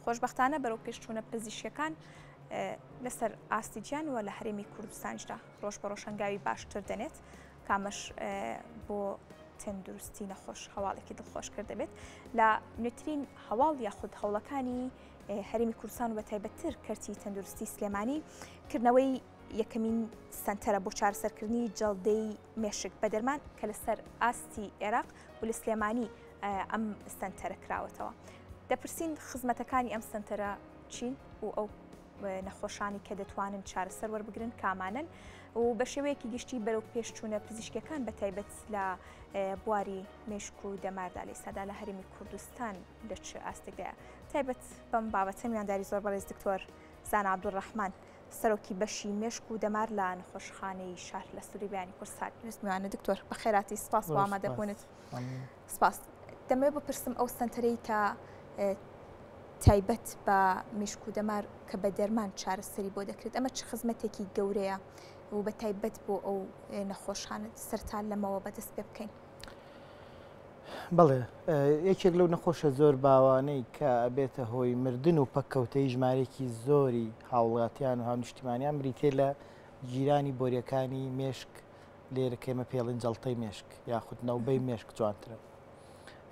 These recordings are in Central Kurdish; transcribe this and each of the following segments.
خۆشبەختانە بەرەو پێشچوونە پزیشکەکان لەسەر ئاستیجیان و لە هەرێمی کوردستانیشدا ڕۆژ بە ڕۆژ هەنگاوی باشتر دەنێت کامەش بۆ تەندروستی نەخۆش هەواڵێکی دڵخۆشکرد دەبێت لە نوێترین هەواڵ یاخود هەوڵەکانی هەرێمی کوردستان و بە تایبەتتر کەرتی تەندروستی سلێمانی کردنەوەی یەکەمین سنتەرە بۆ چارەسەرکردنی جەڵدەی مێشک بە دەرمان کە لەسەر ئاستی عێراق و لە سلێمانی ئەم سنتەرە کراوەتەوە. دەپرسین خزمەتەکانی ئەم سنتەرە چین و ئەو نەخۆشانی کە دەتوانن چارەسەر وەربگرن کامانن و بە شێوەیەکی گشتی بەرەو پێشچوونە پزیشکەکان بە تایبەت لە بواری مێشک و دەماردا لە ئێستادا لە هەرێمی کوردستان لە چ ئاستێکدایە تایبەت بەم بابەتە میوانداری زۆر بەڕێز دکتۆر زانا عەبدوڕەحمان سەرۆکی بەشی مێشک و دەمار لە نەخۆشخانەی شار لە سووری بەیانی کوردستان. میوانە دکتۆر بەخێراتی سپاس بۆ ئامادەبوونت. سپاس. دەمەوێت بپرسم ئەو سنتەرەی کە تایبەت بە مێشک و دەمار کە بە دەرمان چارەسەری بۆ دەکرێت ئەمە چ خزمەتێکی گەورەیە و بە تایبەت بۆ ئەو نەخۆشخانە سەرتا لەمەوە بەدەست پێ بکەین؟ بەڵێ یەکێک لەو نەخۆشە زۆر باوانەی کە ئەبێتە هۆی مردن و پەککەوتەی ژمارەیەکی زۆری هاوڵاتیان و هاونیشتیمانیان بریتێ لە جیرانی بۆریەکانی مێشک لێرە کێمە پێڵین جەڵتەی مێشک یاخود نەوبەی مێشک جوانترە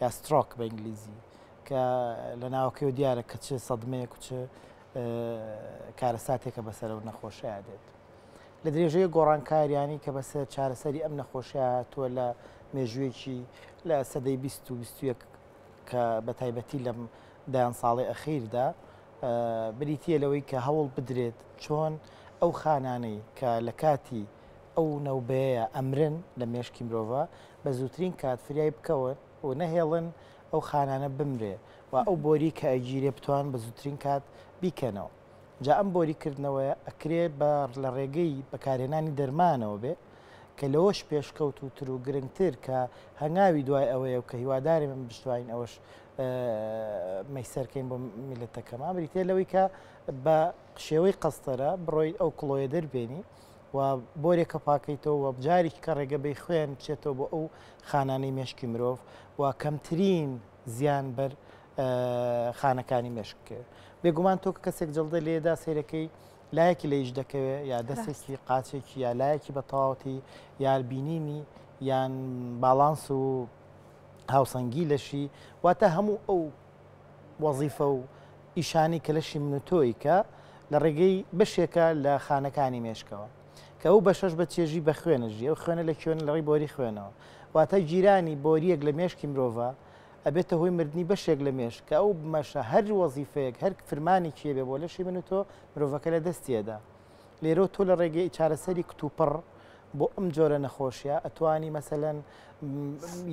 یا سترۆک بە ئینگلیزی کە لە ناوەکەی دیارە کە چ سەدمەیەک و چ کارەساتێکە بەسەر ئەو نەخۆشەیە دێت. لە درێژەیە گۆڕانکاریانی کە بەسەر چارەسەری ئەم نەخۆشیە هاتووە لە مێژوویەکی لە سەدەی 20 و 21 کە بە تایبەتی لەم دایان ساڵی ئەخیردا بریتە لەوەی کە هەوڵ بدرێت چۆن ئەو خانانەی کە لە کاتی ئەو نەوبەیە ئەمرن لە مێشکی مرۆڤ بە زووترین کات فریای بکەون و نەهێڵن ئەو خانانە بمرێ و ئەو بۆری کە ئەگیرێ بتوان بە زووترین کات بیکەنەوە. جا ئەم بۆریکردنەوە ئەکرێ لە ڕێگەی بەکارهێنانی دەرمانەوە بێ کە لەوەش پێشکەوتوتر و گرنگتر کە هەنگاوی دوای ئەوەیە و کە هیواداری من بشتوین ئەوەش مەیسەرکەین بۆ میلەتەکەمان بریتێ لەوەی کە بە شێوەی قەستەرە بڕۆی ئەو کڵۆیە دەربێنی و بۆرێکە پاکەیتەوە و جارێکی کە ڕێگە بەی خوێن بچێتەوە بۆ ئەو خانانەی مێشکی مرۆڤ و کەمترین زیان بەر خانەکانی مێشک بێگومان تۆ کەسێک جەڵدە لێدا سیرەکەی لایەکی لەیش دەکەوێت یا دەستێکی قاچێکی یا لایەکی بە تەواوەتی یا بینینی یان باڵانس و هاوسەنگی لەشی واتە هەموو ئەو وەزیفە و ئیشانی کە لەشی من و تۆی کە لە ڕێگەی بەشێکە لە خانەکانی مێشکەوە کە ئەو بەشەش بە چێژی بە خوێنەژی ئەو خوێنە لە کوێن لەڕێی بۆری خوێنەوە واتە جیرانی بۆریەک لە مێشکی مرۆڤ ئەبێتە هۆی مردنی بەشێک لە مێشک کە ئەو مەشە هەر وەزیفەیەک هەر فرمانی کێ بێ بۆ لەشی من و تۆ مرۆڤەکە لە دەستیەدا لێرە تۆ لە ڕێگەی چارەسەری کتوپڕ بۆ ئەم جۆرە نەخۆشیە ئەتوانی مەسەلەن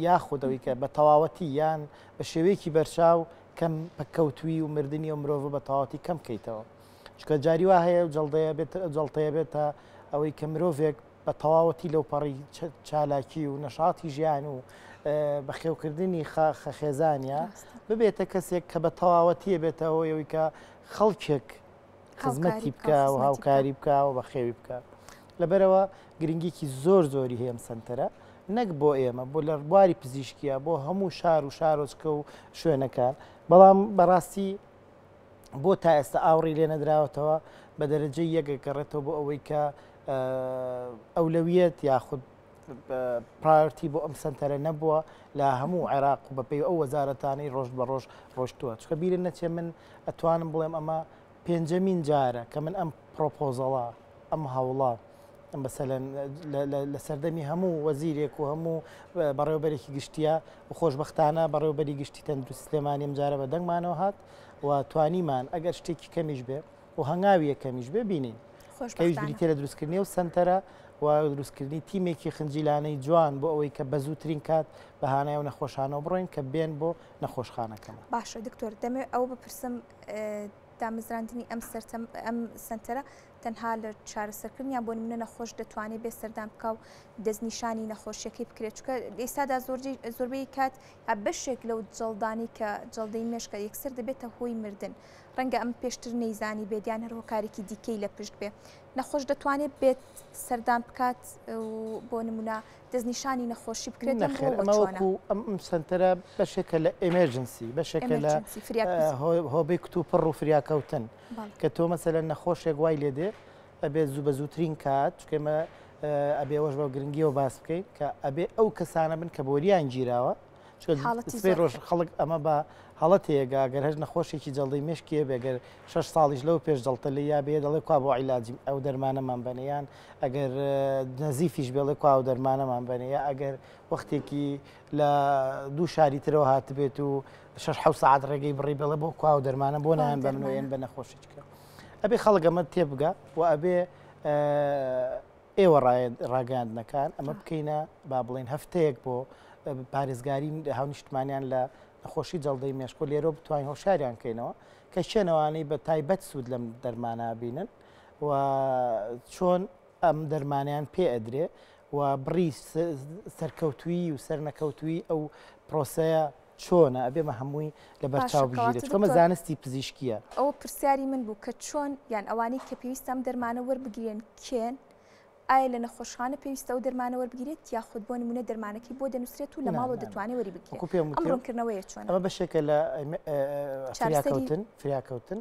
یاخودەوەی کە بە تەواوەتی یان بە شێوەیەکی بەرچاو کەم پەککەوتوی و مردنی و مرۆڤ بە تەواوەتی کەم بکەیتەوە چکە جاری وا هەیە جەڵتەیە بێتە ئەوەی کە مرۆڤێک بە تەواوەتی لەو پەڕی چالاکی و نەشاتی ژیان و بەخێوکردنی خەخێزانە ببێتە کەسێک کە بە تەواوەتیە بێتەوەیەوەی کە خەڵکێک خزمەتی بکە و هاوکاری بکە و بە خێوی بکە. لەبەرەوە گرنگێکی زۆر زۆری هەیە سنتەرە نەک بۆ ئێمە بۆ لە بواری پزیشکیە بۆ هەموو شار و شارۆچکە و شوێنەکان بەڵام بەڕاستی بۆ تا ئێستا ئاوڕی لێ نەدراوەتەوە بە دەرەجەی یەکەکەڕێتەوە بۆ ئەوەی کە ئەولەویەت یاخود پرایۆرتی بۆ ئەم سنتەرە نەبووە لە هەموو عێراق و بەپێی ئەو وەزارەتانەی ڕۆژ بە ڕۆژ ڕۆشتووە چکە بیرە نەچێ من ئەتوانم بڵێم ئەمە پێنجەمین جارە کە من ئەم پرۆپۆزەڵە ئەم هەوڵە مەسەلەن لە سەردەمی هەموو وەزیرێک و هەموو بەڕێوەبەرێکی گشتیە و خۆشبەختانە بەڕێوەبەری گشتی تەندروستی سلێمانی ئەم جارە بە دەنگمانەوە هات و توانیمان ئەگەر شتێکی کەمیش بێ و هەنگاوی یەکەمیش بێ بینین کەویش بریتێ لە دروستکردنی و سنتەرە و دروستکردنی تیمێکی خنجیلانەی جوان بۆ ئەوەی کە بە زووترین کات بەهانای و نەخۆشانەوە بڕۆین کە بێن بۆ نەخۆشخانەکەمە. باشە دکتۆر دەمێت ئەو بپرسم دامەزراندنی ئەم سنتەرە تەنها لە چارەسەرکردنیان بۆ نمونە نەخۆش دەتوانێت بێ سەردان بکە و دەستنیشانی نەخۆشیەکەی بکرێت چکە ئێستادا زۆربەی کات بەشێک لەو جەڵدانی کە جەڵدەی مێشکە یەکسەر دەبێتە هۆی مردن ڕەنگە ئەم پێشتر نەیزانی بێدیان هەر هۆکارێکی دیکەی لە پشت بێ نەخۆش دەتوانێت بێت سەردان بکات و بۆ نمونە دەستنیشانی نەخۆشی بکرێت ئەمەوەکو ئەم سنتەرە بەشێکە لە ئێمەرجنسی بەشێکە لە هۆبەی کتوپڕ و فریاکەوتن کە تۆ مەسەلەن نەخۆشێک وای لێ دێ ئەبێ زوو بە زووترین کات چکەمە ئەبێ ئەوەش بە گرنگیەوە باس بکەین کە ئەبێ ئەو کەسانە بن کە بۆریان گیراوە سپێ ڕۆژ خەڵک ئەمە بە هەڵەتێگا گەر هەر نەخۆشێکی جەڵدەی مشکێ بێگەر 6 ساڵیش لەو پێش جەڵتە لە یا بێ دەڵێ کا بۆ عیلاجی ئەو دەرمانەمان بنیان ئەگەر نەزیفیش بێڵێ کا و دەرمانەمان بنەیە ئەگەر وەختێکی لە دوو شاری ترەوە هاتبێت و 6 ساعت ڕێگەی بڕی بڵێ بۆ کا و دەرمانە بۆ نایان بەمنوێن بە نەخۆشیچکە ئەبێ خەڵک ئەمە تێبگا و ئەبێ ئێوە ڕاگەاندنەکان ئەمە بکەینە با بڵێن هەفتەیەک بۆ پارێزگاری هاونیشتمانیان لە نەخۆشی جەڵدەی مێشک و لێرە بتوانین هۆشاریان کەینەوە کە شوێنەوانەی بە تایبەت سوود لەم دەرمانە بینن و چۆن ئەم دەرمانیان پێ ئەدرێ و بڕی سەرکەوتوی و سەرنەکەوتوی ئەو پرۆسەیە چۆنە ئەبێمە هەمووی لە بەرچاو بژیرێت چکەمە زانستی پزیشکیە ئەوە پرسیاری من بوو کە چۆن یان ئەوانەی کە پێویستە ئەم دەرمانە وەربگرێن کێن ئایا لە نەخۆشخانە پێویستە و دەرمانە وەربگرێت یاخود بۆ نمونە دەرمانەکەی بۆ دەنووسرێت و لە ماڵەوە دەتوانێت وەری بگرێت ئەمڕۆنکردنەوەیە چۆن ئەمە بەشێکە لە فریاکەوتن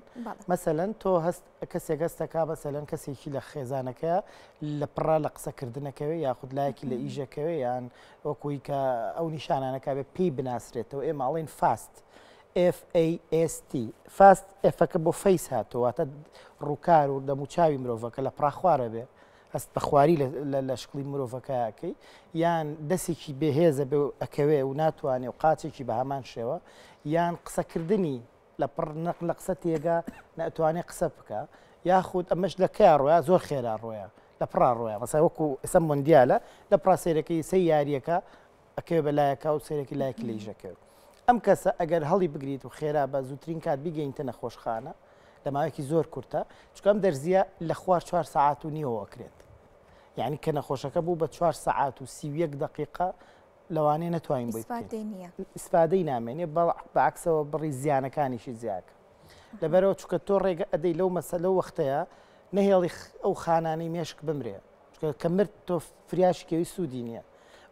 مەسەلەن تۆ هەست کەسێک هەستەکە بەسەلەن کەسێکی لە خێزانەکە لە پڕا لە قسەکردنەکەوێ یاخود لایەکی لە ئیژەکەوێ یان وەکوی کە ئەو نیشانانەکە بێ پێی بناسرێتەوە ئێمە ئاڵین فاست FAST فاست ئەفەکە بۆ فەیس هاتوواتە ڕووکار و دەموچاوی مرۆڤەکە لە پراخوارە بێ هەست بە خواری لە شکلی مرۆڤەکەیەکەی یان دەستێکی بێهێزە بێ ئەکەوێ و ناتوانێ و قاچێکی بە هەمان شێوە یان قسەکردنی لە پڕ نەق لە قسە تێگا ناتوانێت قسە بکە یاخود ئەمەش لە کیا ڕۆیە زۆر خێرا ڕۆیە لە پڕا ڕۆیە مەسا وەکو ئێستا مۆندیالە لە پراسەیرەکەی سەی یاریەکە ئەکەوێ بە لایەکە و سەرێکی لایەکی لەیژەکەوێت ئەم کەسە ئەگەر هەڵی بگریت و خێرا بە زووترین کات بیگەینتە نەخۆشخانە لە ماوەیەکی زۆر کورتە چکەم دەرزیە لە خوار 4 ساعات و نیوەوەکرێت یعنی کە نەخۆشەکە بوو بە 4 ساعات و 31 دقیقە لەوانەیە نەتوانین بۆ ئیسفادەی نامێنێ بەعکسەوە بڕی زیانەکانیشی زیاکە لەبەرەوە چکە تۆ ڕێگە ئەدەی لەو مەسەلە وەختەیە نەهێڵی ئەو خانانەی مێشک بمرێ کە مرد تۆ فریاشکەوی سوودی نییە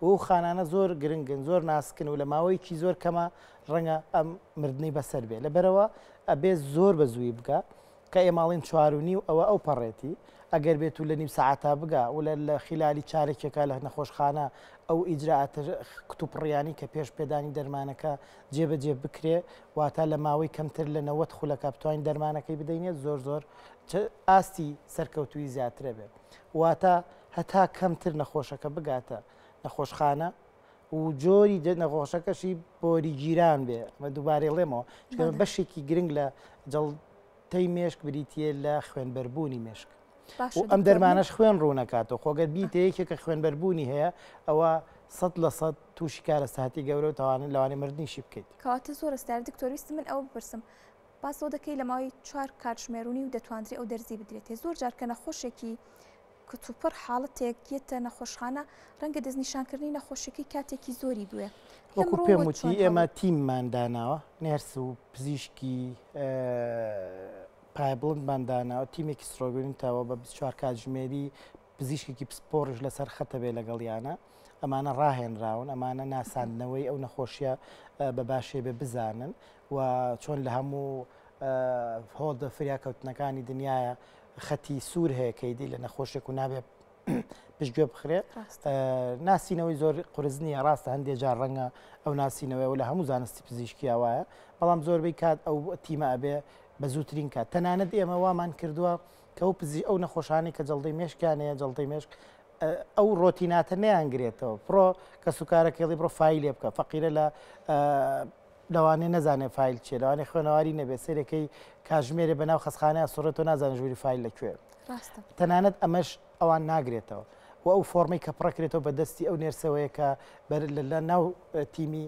و خانانە زۆر گرنگن زۆر ناسکن و لە ماوەیەکی زۆر کەمە ڕەنگە ئەم مردنی بەسەر بێ لەبەرەوە ئەبێ زۆر بە زووی بگە کە ئێماڵین 4.5 ئەوە ئەو پەڕێتی ئەگەر بێت و لە نیم ساعتا بگا و لە خلالی چارێکێکە لە نەخۆشخانە ئەو ئیجرعاتە کتوپڕیانی کە پێش پێدانی دەرمانەکە جێبەجێ بکرێ واتە لە ماوەی کەمتر لە 90 خولەکە بتوانین دەرمانەکەی بدەینێت زۆر ئاستی سەرکەوتوی زیاترە بێت واتە هەتا کەمتر نەخۆشەکە بگاتە نەخۆشخانە و جۆری نەخۆشەکەشی بۆری گیران بێ ئەمە دووبارێ ڵێمەوە بەشێکی گرنگ لە جەڵتەی مێشک بریتە لە خوێنبەربوونی مێشک ئەم دەرمانەش خوێن ڕوونەکاتەوە خۆگەر بیتە یەکێکە خوێنبەربوونی هەیە ئەوە 100% تووشی کارەساتی گەورە و تەوانن لەوانێ مردنیشی بکەیت کەواتە زۆر ئەستار دکتۆریست من ئەوە بپرسم باسەوە دەکەی لە ماوەی 4 کاتژمێرونی و دەتوانرێت ئەو دەرزی بدرێت زۆر جار کە نەخۆشێکی کتوپڕ حاڵەتێک یەتە نەخۆشخانە ڕەنگە دەستنیشانکردنی نەخۆشیەکەی کاتێکی زۆری بووە وەکو پێم وتی ئێمە تیممانداناوە نێرس و پزیشکی پایبڵندمانداناوە تیمێکی سرۆگرین تاوە بە 24 کاتژمێری پزیشکێکی پسپۆڕش لەسەر خەتە بێ لەگەڵیانە ئەمانە ڕاهێنراون ئەمانە ناساندنەوەی ئەو نەخۆشیە بە باشێ بێ بزانن و چۆن لە هەموو هۆڵدە فریاکەوتنەکانی دنیاە خەتی سوور هەیە کەیدی لە نەخۆشێک و نابێت پشتگوێ بخرێ ناسینەوەی زۆر قرس نییە ڕاستە هەندێک جار ڕەنگە ئەو ناسینەوەی و لە هەموو زانستی پزیشکی وایە بەڵام زۆربەی کات ئەو تیمە ئەبێ بە زووترین کات تەنانەت ئێمە وامان کردووە کە ئەو نەخۆشانی کە جەڵدەی مێشکانەیە جەڵدەی مێشک ئەو ڕۆتیناتە نەیانگرێتەوە پڕۆ کە سوکارەکەڵی بڕۆ فیلێ بکە فەقیرە لە لەوانێ نەزانێ فیل چێ لەوانێ خوێنەواری نەبێت سەرەکەی کاژمێرە بەناو خەسخانەیە سوڕێتەوە نازانە ژووری فیل لەکوێ تەنانەت ئەمەش ئەوان ناگرێتەوە و ئەو فۆرمەی کە پڕەکرێتەوە بە دەستی ئەو نێرسەوەیە کە لە ناو تیمی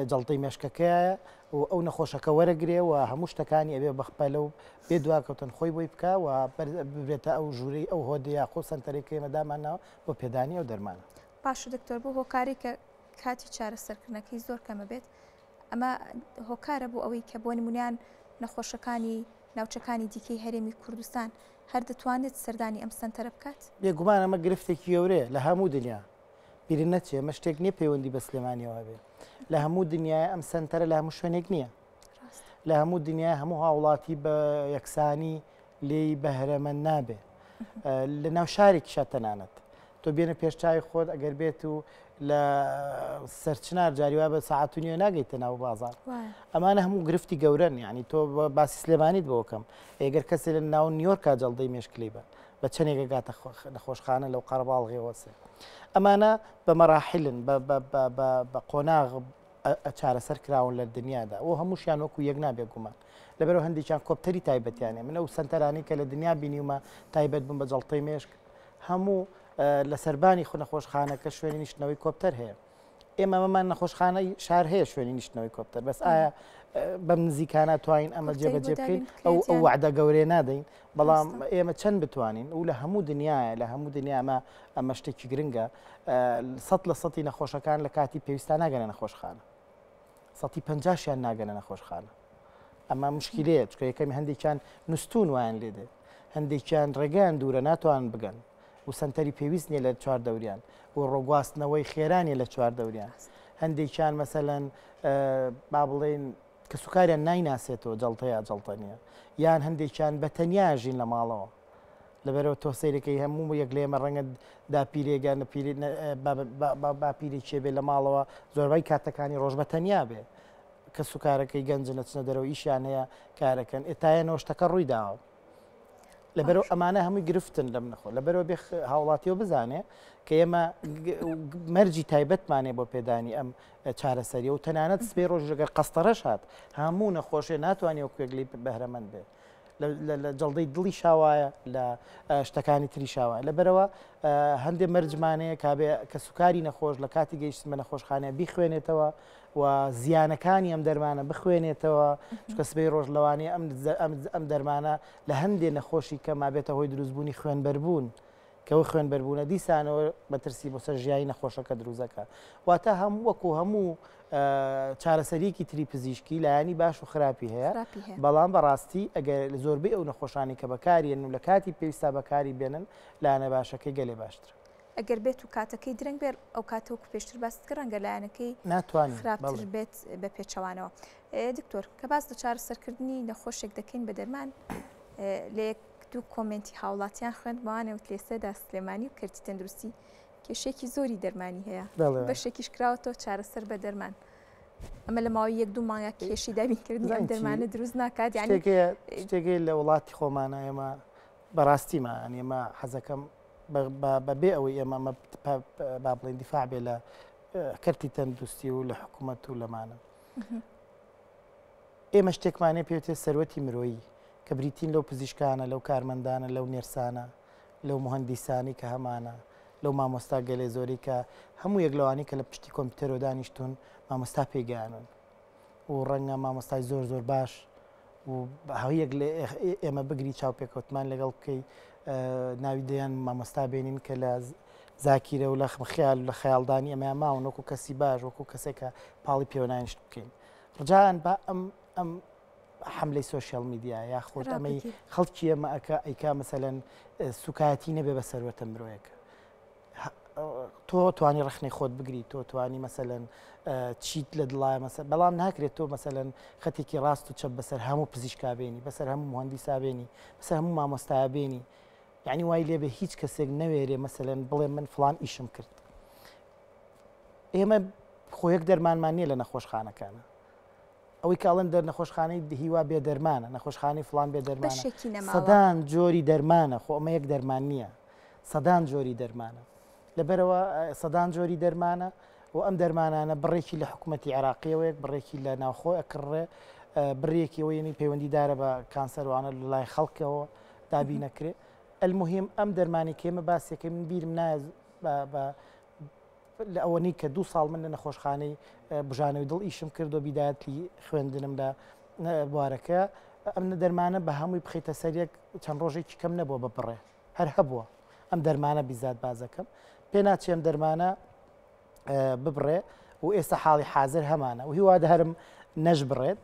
جەڵتەی مێشکەکەیە و ئەو نەخۆشەکە وەرەگرێ و هەموو شتەکانی ئەبێ بەخپەلە و بێ دواکەوتن خۆی بۆی بکە و ببرێتە ئەو ژووری ئەو هۆدەیە خۆ سنتەرێکی ئێمەدامانەوە بۆ پێدانی ئەو دەرمانە باش دکتۆر بۆ هۆکاری کە کاتی چارەسەرکردنەکەی زۆر کەمە بێت ئەمە هۆکارە بۆ ئەوەی کە بۆ نمونیان نەخۆشەکانی ناوچەکانی دیکەی هەرێمی کوردستان هەر دەتوانێت سەردانی ئەم سنتەرە بکات؟ بێگومان ئەمە گرفتێکی گەورەیە لە هەموو دنیا بیرن نەچێ ئەمە شتێک نییە پەیوەندی بە سلێمانیەوە بێ لە هەموو دنیای ئەم سنتەرە لە هەموو شوێنێک نییە لە هەموو دنیای هەموو هاوڵاتی بە یەکسانی لێی بەهرەمەند نابێ لە ناو شارێکیشە تەنانەت تۆ بێنە پێشچاوی خۆت ئەگەر بێت و لە سەرچنار جاریوا بە ساعت و نیوە ناگەیتە ناو بازار ئەمانە هەموو گرفتی گەورن یعنی تۆ باسی سلێمانیت بۆ بکەم ئەگەر کەسێک لە ناو نیویۆرکا جەڵدەی مێشکلی بە بە چەندێکە گاتە نەخۆشخانە لەو قەرەباڵغێوەسێ ئەمانە بە مەراحلن بە قۆناغ چارەسەر کراون لە دنیادا ئەو هەمووشیان وەکو یەک نابێ گومان لەبەرەوە هەندێکیان کۆپتەری تایبەتیانێ منە و سنتەرانی کە لە دنیا بینیومە تایبەت بوون بە جەڵتەی مێشک هەموو لە سەربانی خو نەخۆشخانەکە شوێنی نیشتنەوەی کۆپتەر هەیە ئێمە مەمان نەخۆشخانەی شار هەیە شوێنی نیشتنەوەی کۆپتەر بەس ئایا بەم نزیکانە توانین ئەمە جێبەجێ بکەین ئەو وعدە گەورەی نادەین بەڵام ئێمە چەند بتوانین و لە هەموو دنیاە لە هەموو دنیامە ئەمە شتێکی گرنگە 100% نەخۆشەکان لە کاتی پێویستان ناگەنە نەخۆشخانە 150 ناگەنە نەخۆشخانە ئەمە مشکلەیە چکە یەکەمی هەندێکیان نووسون وایان لێدێ هەندێکیان ڕێگەیان دوورە ناتوان بگەن و سنتەری پێویست نیە لە چوار دەوریان و ڕۆگواستنەوەی خێرانی لە چوار دەوریان هەندێکیان مەسەلەن با بڵێن کە سوکاریان نایناسێتەوە جەڵتەیە جەڵتە نیە یان هەندێکیان بە تەنیا ژین لە ماڵەوە لەبەرەوە تۆ سەیرەکەی هەموو یەک لێمە ڕەنگە داپیرێگەن باپیری چێبێ لە ماڵەوە زۆربەی کاتەکانی ڕۆژ بە تەنیا بێ کە سوکارەکەی گەنجە نەچنە دەرەوە ئیشیان هەیە کارەکەن ئێتایەنەوە شتەکە ڕووی داوە لەبەرەوە ئەمانە هەمووی گرفتن لەم نەخۆ لەبەرەوە بێ هاوڵاتیەوە بزانێ کە ئێمە مەرجی تایبەتمانێ بۆ پێدانی ئەم چارەسەریە و تەنانەت سبەی ڕۆژەگەر قەستەڕەش هات هەموو نەخۆشیە ناتوانێت وەکوێگلی بەهرەمەند بێ لە جەڵدەی دڵی شاوایە لە شتەکانی تری شاوایە لەبەرەوە هەندێک مەرجمانەیە کە سوکاری نەخۆش لە کاتی گەیشتمە نەخۆشخانەیە بیخوێنێتەوە و زیانەکانی ئەم دەرمانە بخوێنێتەوە چکە سبەی ڕۆژ لەوانەیە ئەم دەرمانە لە هەندێک نەخۆشی کە مابێتە هۆی دروستبوونی خوێنبەربوون کەەوە خوێنبەربوونە دیسانەوە بەترسی بۆ سەر ژیایی نەخۆشەکە دروزەکە واتە هەموو وەکو هەموو چارەسەریکی تری پزیشکی لایانی باش و خراپی هەیە بەڵام بەڕاستی ئەگەر زۆربەی ئەو نەخۆشانی کە بەکارێن و لە کاتی پێویستا بەکاری بێنن لایەنە باشەکەی گەلێ باشتر ئەگەر بێت و کاتەکەی درنگ بێت ئەو کاتەوەکو پێشتر باستکە ڕەنگە لایەنەکەی ناتوانین خراپتر بێت بە پێچەوانەوە دکتۆر کە باس لە چارەسەرکردنی نەخۆشێک دەکەین بە دەرمان لە دوو کۆمنتی هاوڵاتیان خوێندمەوانێ وت لێسەدا سلێمانی و کردی تەندروستی کێشێکی زۆری دەرمانی هەیە بەشێکیش کراوەتەوە چارەسەر بە دەرمان ئەمە لە ماوەی 1-2 مانگە کێشی دابینکردنی ئەم دەرمانە دروست ناکات شتێکی لە وڵاتی خۆمانە ئێمە بەڕاستیمان ئێمە حەزەکەم بەبێ ئەوەی ئێمە با بڵێن دیفاع بێ لە کەرتی تەندروستی و لە حکوومەت و لەمانە ئێمە شتێکمانێ پێوتێت سەروەتی مرۆیی کە بریتین لەو پزیشکانە لەو کارمەندانە لەو نێرسانە لەو مهندیسانی کە هەمانە لەو مامۆستا گەلێ زۆری کە هەموو یەک لەوانی کە لە پشتی کۆمپیوتەرۆ دانیشتون مامۆستا پێگەیانن و ڕەنگە مامۆستای زۆر زۆر باش و هەویەک ئێمە بگری چاوپێکەوتمان لەگەڵ بکەی ناوی دەیان مامۆستا بێنین کە لە زاکیرە و لە خەیال لە خەیاڵدانی ئەمە ماون وەکو کەسی باش وەکو کەسێکە پاڵی پێوەنانیشت بکەین ڕجان بە ئەم حملەی سوۆشیال میدیا یاخۆت ئەمەی خەڵکی ئەمە ئەیکا مەسەلەن سوکایەتی نەبێ بە سەروەتە مرۆیەکە تۆ توانی ڕخنەی خۆت بگری تۆ توانی مەسەلەن چیت لە دڵایە مەسەر بەڵام ناکرێت تۆ مەسەلەن خەتێکی ڕاست و چەپ بەسەر هەموو پزیشکا بێنی بەسەر هەموو مهندیسا بێنی بەسەر هەموو مامۆستایە بێنی یعنی وای لێبێ هیچ کەسێک نەوێرێ مەسەلەن بڵێ من فڵان ئیشم کرد ئێمە خۆیەک دەرمانمان نییە لە نەخۆشخانەکانە ئەوەی کاڵن دەر نەخۆشخانەی هیوا بێ دەرمانە نەخۆشخانەی فڵان بێ دەرمانە سەدان جۆری دەرمانە خۆ ئەمە یەک دەرمان نییە سەدان جۆری دەرمانە لەبەرەوە سەدان جۆری دەرمانە و ئەم دەرمانانە بڕێکی لە حکوومەتی عێراقیەوەیەک بڕێکی لە ناوخۆ ئەکڕێ بڕێکی ئەوەیەنی پەیوەندیدارە بە کانسەروانە لە لای خەڵکەوە دابی نەکرێت المهم ئەم دەرمانی کێمە باسیەکەی من بیرم نایە لە ئەوەنی کە 2 ساڵ من لە نەخۆشخانەی بژانەوەی دڵ ئیشم کرد و بیدایەتی خوێندنم لە بوارەکە ئەم دەرمانە بە هەمووی بخیتە سەرێک چەند ڕۆژێکی کەم نەبووە بەبڕێ هەر هەبووە ئەم دەرمانە بیزات بازەکەم پێ ناچێ ئەم دەرمانە ببڕێ و ئێستا حاڵی حاضر هەمانە و هیوا دەهرم نەش بڕێت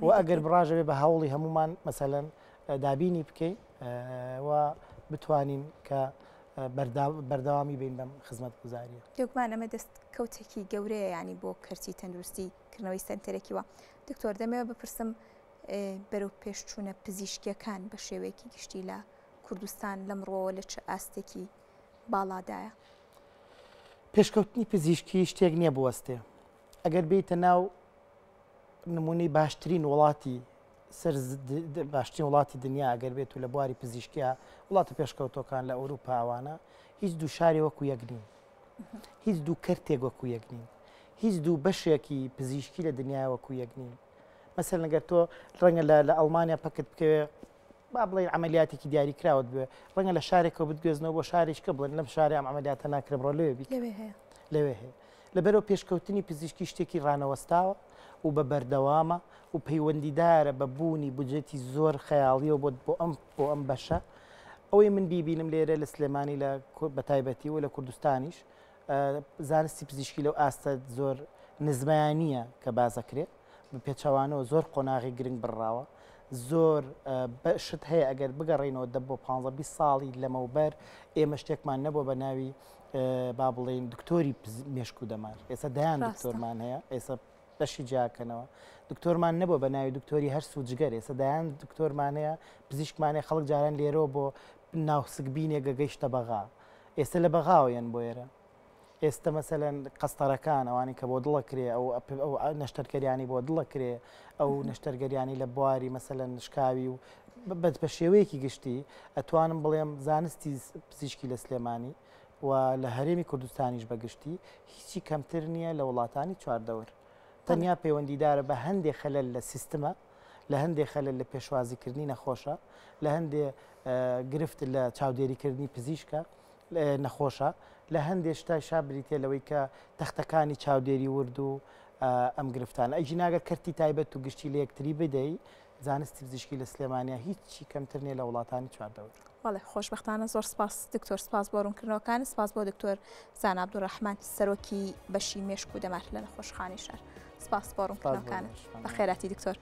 و ئەگەر بڕاژەوێ بە هەوڵی هەمومان مەسەلەن دابینی بکەین و بتوانین کە بەردەوامی بین بەم خزمەت گوزاریە. گومان ئەمە دەست کەوتێکی گەورەیە ینی بۆ کەرتی تەندروستی کردنەوەی سنتەرێکیوە. دکتۆر دەمەوە بپرسم بەرەو پێشچوونە پزیشکیەکان بە شێوەیەکی گشتی لە کوردستان لەمڕۆوە لە چه ئاستێکی باڵادایە؟ پێشکەوتنی پزیشکی شتێک نییە بوەستێ. ئەگەر بیتە ناو نمونەی باشترین وڵاتی باشترین وڵاتی دنیا ئەگەر بێت و لە بواری پزیشکیە وڵاتە پێشکەوتەکان لە ئەوروپاوانە هیچ دوو شاری وەکو یەک نین، هیچ دوو کەرتێک وەکو یەک نین، هیچ دوو بەشێکی پزیشکی لە دنیای وەکو یەک نین. مەسەڵەن ئەگەر تۆ ڕەنگە لە ئەڵمانیا پەکت بکەوێ با بڵێ عملیاتێکی دیاری کراوت بێ، ڕەنگە لە شارێکەوە بتگوێزنەوە بۆ شارێککە بڵێن لەم شاری ئەم عملیاتە ناکرێ بڕۆ لەوێ بیت لەوێ هەیە. لەبەرەوە پێشکەوتنی پزیشکی شتێکی ڕانەوەستاوە و بە بەردەوامە و پەیوەندیدارە بە بوونی بودجێتی زۆر خەیاڵیەوە بۆ ئەم بەشە. ئەوەی من بیبینم لێرە لە سلێمانی لە بەتایبەتی و لە کوردستانیش زانستی پزیشکی لەو ئاستە زۆر نزمایانیە کە بازەکرێت بە پێچەوانەوە زۆر قۆناغی گرنگ بڕاوە، زۆر شت هەیە ئەگەر بگەڕێنەوە بۆ 15 ساڵی لەمەوبەر ئێمە شتێکمان نەبوو بە ناوی با بڵێن دکتۆری مێشک و دەمار. ئێستا دایان دکتۆرمان هەیە، ئێستا بەشی جیاکەنەوە. دکتۆرمان نەبوو بە ناوی دکتۆری هەر سوودجگەر، ئێستا دایان دکتۆرمان هەیە، پزیشکمانەیە. خەڵک جاران لێرەوە بۆ ناوسکبینێک گەگەیشتە بەغا، ئێستا لە بەغاویان بۆ ئێرە. ئێستا مەسەلەن قەستەرەکان ئەوانی کە بۆ دڵەکرێ ئەو نەشتەرگەریانی بۆ دڵەکرێ، ئەو نەشتەرگەریانی لە بواری مەسەلەن شکاوی و بە شێوەیەکی گشتی ئەتوانم بڵێم زانستی پزیشکی لە سلێمانی و لە هەرێمی کوردستانیش بەگشتی هیچی کەمتر نییە لە وڵاتانی چواردەوەر. تەنیا پەیوەندیدارە بە هەندێک خەلەل لە سیستەمە، لە هەندێک خەلەل لە پێشوازیکردنی نەخۆشە، لە هەندێک گرفت لە چاودێریکردنی پزیشکە نەخۆشە، لە هەندێک شتای شابریتێ لەوەی کە تەختەکانی چاودێری ورد و ئەم گرفتانە. ئەیجی ناگەر کەرتی تایبەت و گشتی لە یەکتری بدەی زانستی پزیشکی لە سلێمانیا هیچی کەمتر نیە لە وڵاتانی چواردەوەر. بەڵێ خۆشبەختانە زۆر سپاس دکتۆر، سپاس بۆ ڕوونکردنەوەکان، سپاس بۆ دکتۆر زان عەبدوڕەحمان سەرۆکی بەشی مێشک و دەمار لە نەخۆشخانەی شار. سپاس بۆ ڕوونکردنەوەکان. بە خێراتی دکتۆر.